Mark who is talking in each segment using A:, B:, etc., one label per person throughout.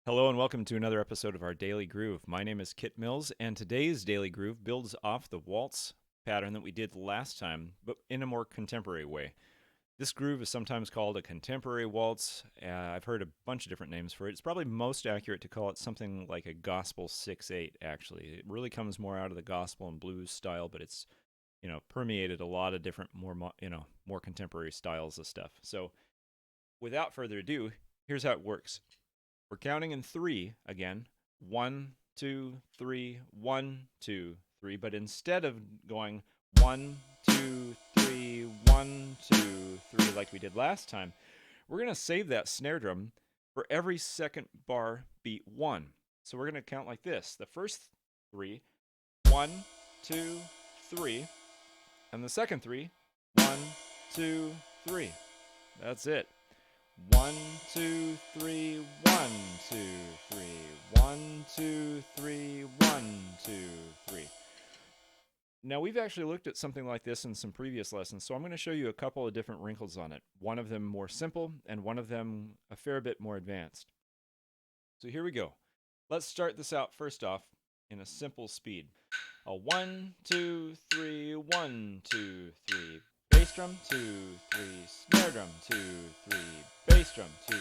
A: Hello and welcome to another episode of our Daily Groove. My name is Kit Mills, and today's Daily Groove builds off the waltz pattern that we did last time, but in a more contemporary way. This groove is sometimes called a contemporary waltz. I've heard a bunch of different names for it. It's probably most accurate to call it something like a gospel 6/8, actually. It really comes more out of the gospel and blues style, but it's, permeated a lot of different more contemporary styles of stuff. So, without further ado, here's how it works. We're counting in three again. 1, 2, 3, 1, 2, 3. But instead of going 1, 2, 3, 1, 2, 3 like we did last time, we're going to save that snare drum for every second bar beat 1. So we're going to count like this. The first 3, 1, 2, 3. And the second 3, 1, 2, 3. That's it. 1, 2, 3, 1, 2, 3, 1, 2, 3, 1, 2, 3. Now, we've actually looked at something like this in some previous lessons, so I'm going to show you a couple of different wrinkles on it. One of them more simple, and one of them a fair bit more advanced. So here we go. Let's start this out first off in a simple speed. A 1, 2, 3, 1, 2, 3. Bass drum, 2, 3, snare drum, 2, 3, bass drum, 2,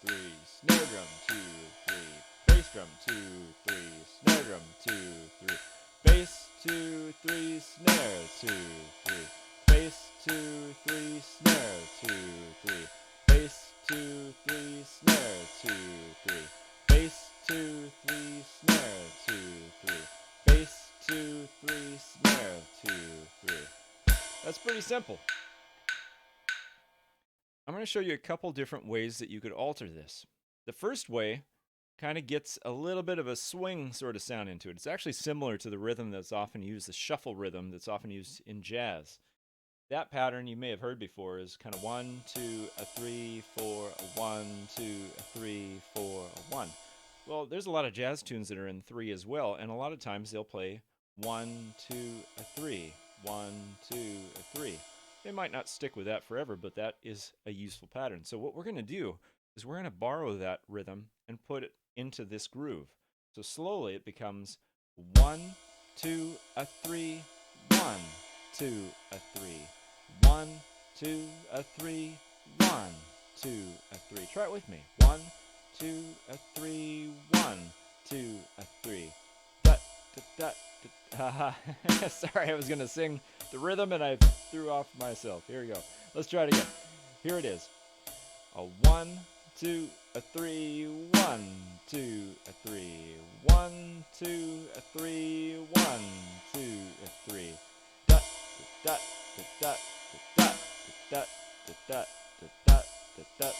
A: 3, snare drum, 2, 3, bass drum, 2, 3, snare drum, 2, 3, bass, 2, 3, snare, 2, 3, bass, 2, 3, snare, 2, 3, bass, 2, 3, snare, 2, 3, bass, 2, 3, snare, 2, 3, bass, 2, 3, snare, 2, 3. That's pretty simple. I'm going to show you a couple different ways that you could alter this. The first way kind of gets a little bit of a swing sort of sound into it. It's actually similar to the rhythm that's often used, the shuffle rhythm that's often used in jazz. That pattern you may have heard before is kind of 1, 2, a 3, 4, a 1, 2, a 3, 4, a 1. Well, there's a lot of jazz tunes that are in 3 as well, and a lot of times they'll play 1, 2, a 3. 1, 2, a 3. They might not stick with that forever, but that is a useful pattern. So what we're going to do is we're going to borrow that rhythm and put it into this groove. So slowly it becomes 1, 2, a 3, 1, 2, a 3, 1, 2, a 3, 1, 2, a 3. Try it with me. 1, 2, a 3, 1, 2, a 3. Da, da, da. Sorry, I was going to sing the rhythm and I threw off myself. Here we go. Let's try it again. Here it is. A 1, 2, a 3, 1, 2, a 3, 1, 2, a 3, 1, 2, a 3. Da da da da da da da da da da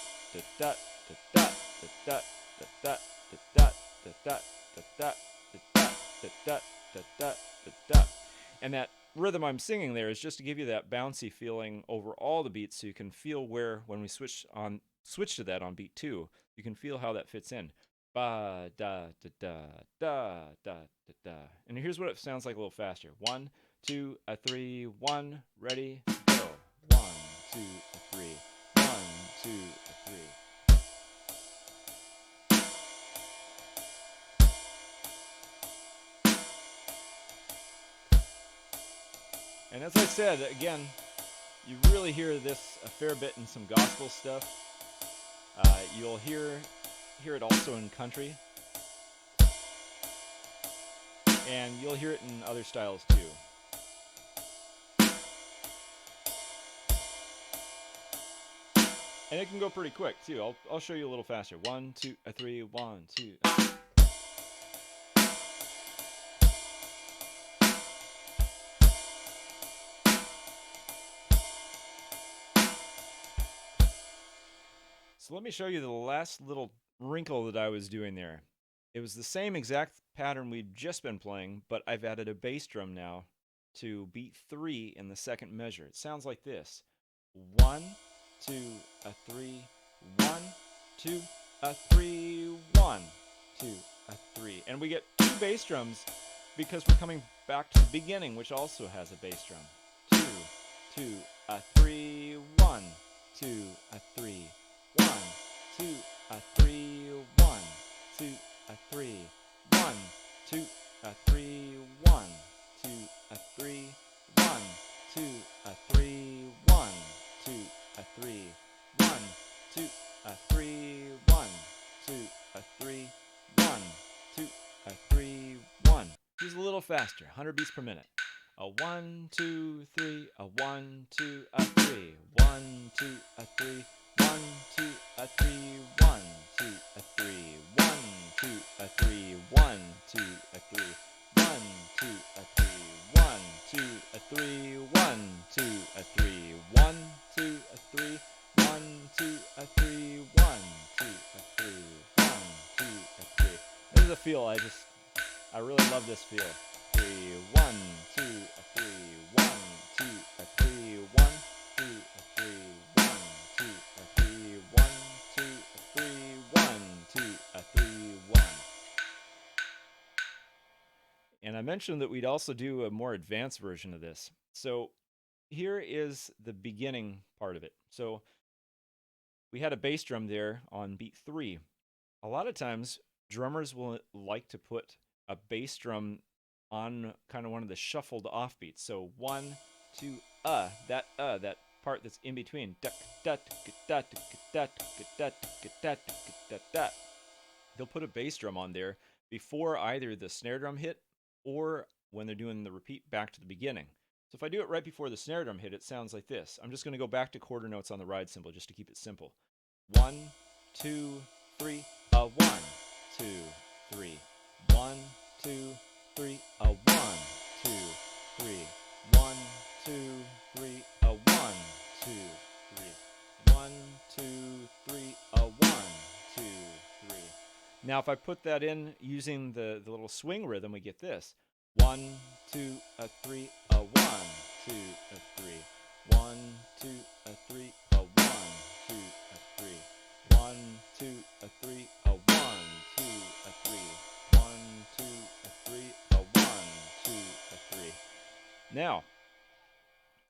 A: da da da. And that rhythm I'm singing there is just to give you that bouncy feeling over all the beats, so you can feel where, when we switch to that on beat 2, you can feel how that fits in. Ba da da da da da da da. And here's what it sounds like a little faster. 1, 2, a 3, 1, ready, go. 1, 2, a 3, 1, 2, a 3. And as I said, again, you really hear this a fair bit in some gospel stuff. You'll hear it also in country. And you'll hear it in other styles too. And it can go pretty quick too. I'll show you a little faster. 1, 2, a 3, 1, 2. So let me show you the last little wrinkle that I was doing there. It was the same exact pattern we'd just been playing, but I've added a bass drum now to beat 3 in the second measure. It sounds like this. 1, 2, a 3, 1, 2, a 3, 1, 2, a 3. And we get 2 bass drums because we're coming back to the beginning, which also has a bass drum. 2, 2, a 3, 1, 2, a 3, 1, 2, a 3, 1, 2, a 3, 1, 2, a 3, 1, 2, a 3, 1, 2, a 3, 1, 2, a 3, 1, 2, a 3, 1, 2, a 3, 1, 2, a 3, 1. Use a little faster, 100 beats per minute. A 1, 2, 3, a 1, 2, a 3, 1, 2, a 3, 1, 2, a 3, 1, 2, a 3, 1, 2, a 3, 1, 2, a 3, 1, 2, a 3, 1, 2, a 3, 1, 2, a 3, 1, 2, a 3, 1, 2, a 3, 1, 2, a 3, 1, 2, a 3. This is a feel I really love this feel. 3, 1, 2, a 3, 1, 2, a 3, 1, 2, a 3, 1, 2, a 3, 1, 2, a 3, 1, 2, a 3, 1. And I mentioned that we'd also do a more advanced version of this. So here is the beginning part of it. So we had a bass drum there on beat 3. A lot of times drummers will like to put a bass drum on kind of one of the shuffled offbeats. So 1, 2, that part that's in between. They'll put a bass drum on there before either the snare drum hit or when they're doing the repeat back to the beginning. So if I do it right before the snare drum hit, it sounds like this. I'm just going to go back to quarter notes on the ride cymbal just to keep it simple. 1, 2, 3, a 1, 2, 3, 1, 2, 3, a 1, 2, 3, 1, 2, 3, a 1, 2, 3, 1, 2, 3, a 1, 2, 3. Now if I put that in using the little swing rhythm, we get this. 1, 2, a 3, a 1, 2, a 3, 1, 2, a 3, a 1, 2, a 3, 1, 2, a 3, a 1, 2, a 3, 1, 2, a 3, a 1, 2, a 3. Now,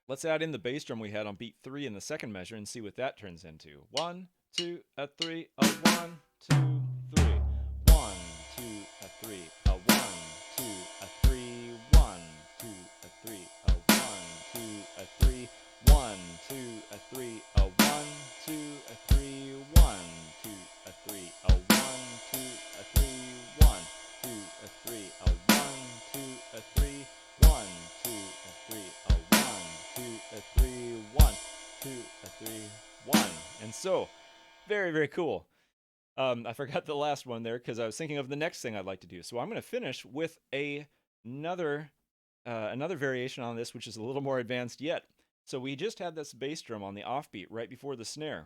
A: let's add in the bass drum we had on beat 3 in the second measure and see what that turns into. 1, 2, a 3, a 1, 2, 3. 1, 2, a 3, a 1, 2, a 3, 1, 2, a 3, a 1, 2, a 3, 1, 2, a 3, a 1, 2, a 3, 1, 2, a 3, a 1, 2, a 3, 1, 2, a 3, a 1, 2, a 3, 1, 2, a 3, a 1, 2, a 3, 1, 2, a 3, 1. And so, very, very cool. I forgot the last one there because I was thinking of the next thing I'd like to do. So I'm going to finish with another variation on this, which is a little more advanced yet. So we just had this bass drum on the offbeat right before the snare.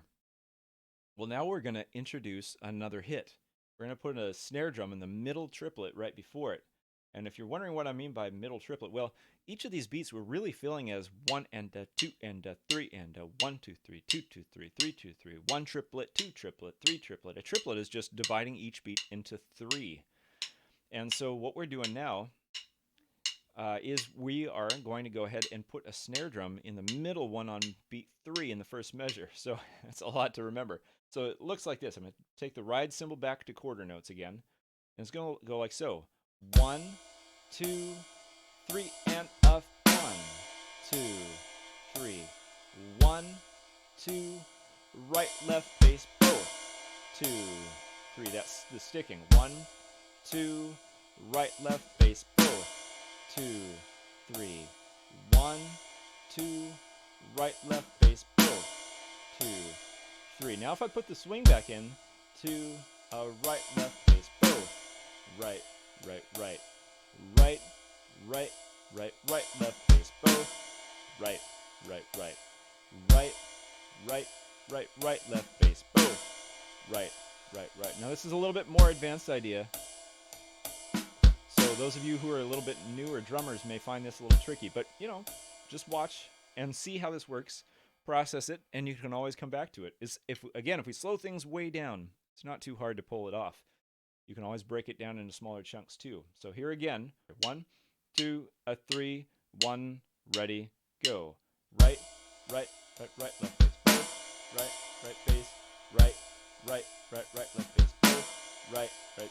A: Well, now we're going to introduce another hit. We're going to put a snare drum in the middle triplet right before it. And if you're wondering what I mean by middle triplet, well, each of these beats we're really feeling as 1 and a 2 and a 3 and a 1, 2, 3, 2, 2, 3, 3, 2, 3, 1 triplet, 2 triplet, 3 triplet. A triplet is just dividing each beat into 3. And so what we're doing now is we are going to go ahead and put a snare drum in the middle one on beat 3 in the first measure. So it's a lot to remember. So it looks like this. I'm going to take the ride cymbal back to quarter notes again. And it's going to go like so. 1, 2, 3, and a 1, 2, 3, 1, 2, right, left, bass, both. 2, 3. That's the sticking. 1, 2, right, left, bass, both. 2, 3, 1, 2, right, left, bass, both. 2, 3. Now if I put the swing back in, 2, right, left, bass, both. Right, right, right, right, right, right, right, left, bass, both. Right, right, right, right, right, right, right, left, bass, both. Right, right, right. Now this is a little bit more advanced idea. So those of you who are a little bit newer drummers may find this a little tricky, but just watch and see how this works, process it, and you can always come back to it. If we slow things way down, it's not too hard to pull it off. You can always break it down into smaller chunks too. So here again, 1, 2, a 3, 1, ready, go. Right, right, right, right, left bass, both. Right, right bass, right, right, right, right, left bass, both. right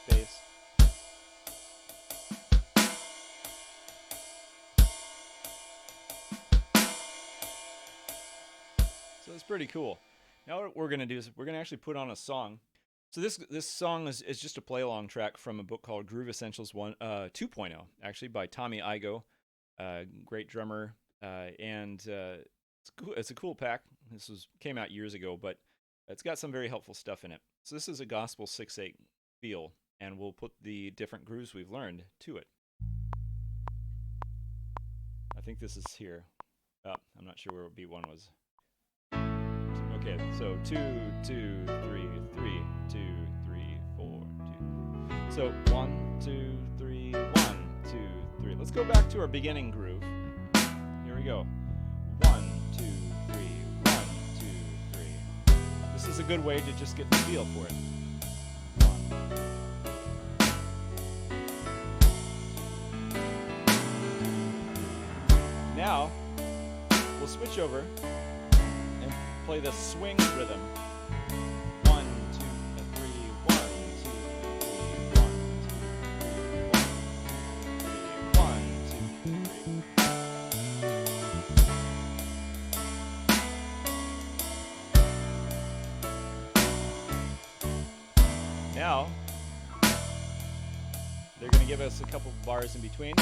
A: bass. So it's pretty cool. Now what we're gonna do is we're gonna actually put on a song. So this song is just a play along track from a book called Groove Essentials 2.0, actually by Tommy Igoe, great drummer, and it's cool. It's a cool pack. Came out years ago, but it's got some very helpful stuff in it. So this is a gospel 6/8 feel, and we'll put the different grooves we've learned to it. I think this is here. I'm not sure where beat one was. Okay, so 2, 2, 3, 3, 2, 3, 4, 2. So 1, 2, 3, 1, 2, 3. Let's go back to our beginning groove. Here we go. 1, 2, 3, 1, 2, 3. This is a good way to just get the feel for it. 1. Now we'll switch over and play the swing rhythm. 1, 2, 3, 1, 2, 3, 1, 2, 3, 1, 2, 3. Now they're going to give us a couple bars in between,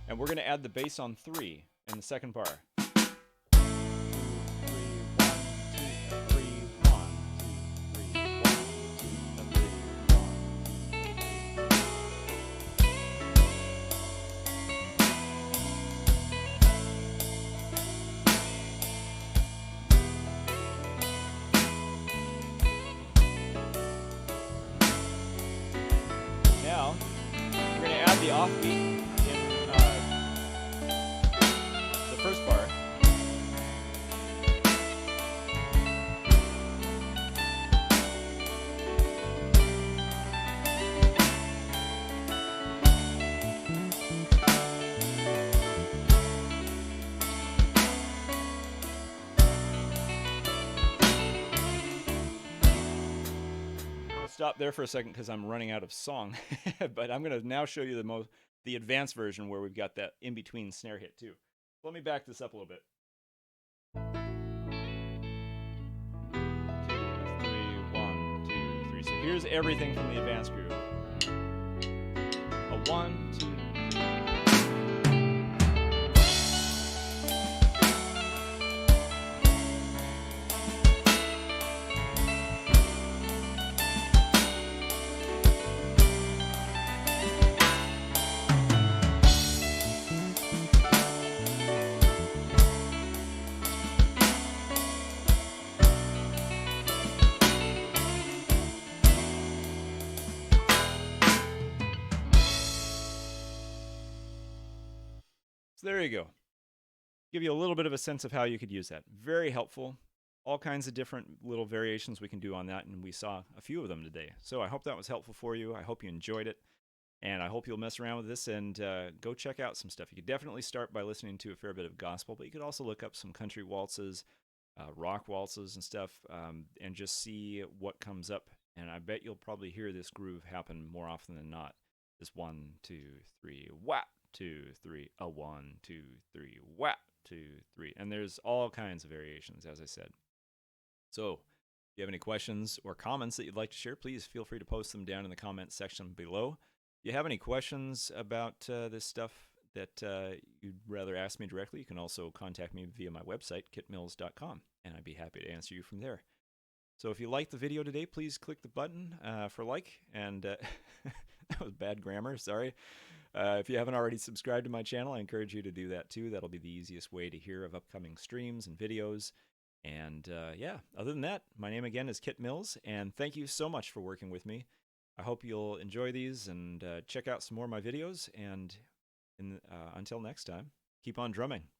A: and we're going to add the bass on 3 in the second bar. Now, we're going to add the offbeat in the first bar. Stop there for a second because I'm running out of song, but I'm going to now show you the advanced version where we've got that in between snare hit too. Let me back this up a little bit. 2, 3, 1, 2, 3. So here's everything from the advanced groove. A 1, 2, 3. So there you go. Give you a little bit of a sense of how you could use that. Very helpful. All kinds of different little variations we can do on that, and we saw a few of them today. So I hope that was helpful for you. I hope you enjoyed it, and I hope you'll mess around with this and go check out some stuff. You could definitely start by listening to a fair bit of gospel, but you could also look up some country waltzes, rock waltzes and stuff, and just see what comes up. And I bet you'll probably hear this groove happen more often than not. This 1, 2, 3, whap. 2, 3, a 1, 2, 3, whap, 2, 3. And there's all kinds of variations, as I said. So if you have any questions or comments that you'd like to share, please feel free to post them down in the comments section below. If you have any questions about this stuff that you'd rather ask me directly, you can also contact me via my website, kitmills.com, and I'd be happy to answer you from there. So if you liked the video today, please click the button for like, and that was bad grammar, sorry. If you haven't already subscribed to my channel, I encourage you to do that too. That'll be the easiest way to hear of upcoming streams and videos. And yeah, other than that, my name again is Kit Mills, and thank you so much for working with me. I hope you'll enjoy these and check out some more of my videos. And until next time, keep on drumming.